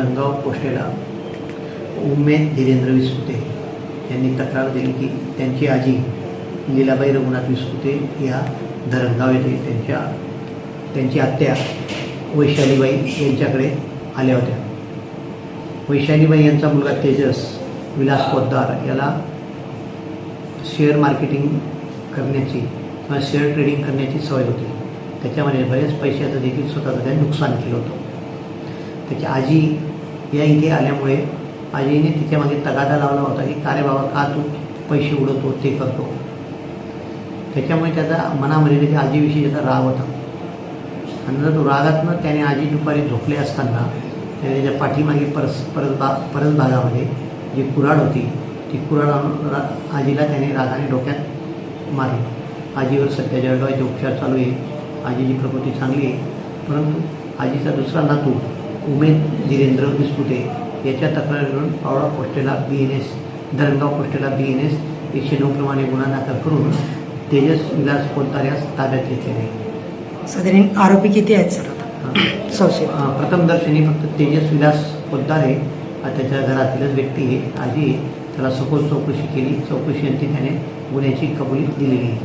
धरणगाव पोस्टेला उमेद धीरेंद्र विसपुते यांनी तक्रार दिली की त्यांची आजी लीलाबाई रघुनाथ विसपुते या धरणगाव येथे त्यांची आत्या वैशालीबाई यांच्याकडे आल्या होत्या. वैशालीबाई यांचा मुलगा तेजस विलास पोद्दार याला शेअर मार्केटिंग करण्याची किंवा शेअर ट्रेडिंग करण्याची सवय होती. त्याच्यामध्ये बरेच पैशाचं देखील स्वतःचं त्याने नुकसान केलं होतं. त्याची आजी या इथे आल्यामुळे आजीने तिच्यामागे तगादा लावला होता की का रे बाबा का तू पैसे उडवतो ते करतो. त्याच्यामुळे त्याचा मनामध्ये त्याच्या आजीविषयी त्याचा राग होता. आणि नंतर तो रागातनं त्याने आजी दुपारी झोपले असताना त्याने त्याच्या पाठीमागे परस भागामध्ये जी कुऱ्हाड होती ती कुऱ्हाड आजीला त्याने रागाने डोक्यात मारली. आजीवर सध्या जळगाव उपचार चालू आहे. आजीची प्रकृती चांगली आहे, परंतु आजीचा दुसरा नातू उमेद धीरेंद्र विसपुते याच्या तक्रारीवरून पावळा पोस्टेला BNS धरणगाव पोस्टेला BNS 109 प्रमाणे गुन्हा दाखल करून तेजस विलास पोद्दार यास ताब्यात घेतलेले आहे. साधारण आरोपी किती आहेत सर आता? संशय प्रथमदर्शनी फक्त तेजस विलास पोद्दार आहे. त्याच्या घरातीलच व्यक्ती आहे, आजी आहे. त्याला सखोल चौकशी केली. चौकशीअंती त्याने गुन्ह्याची कबुली दिलेली आहे.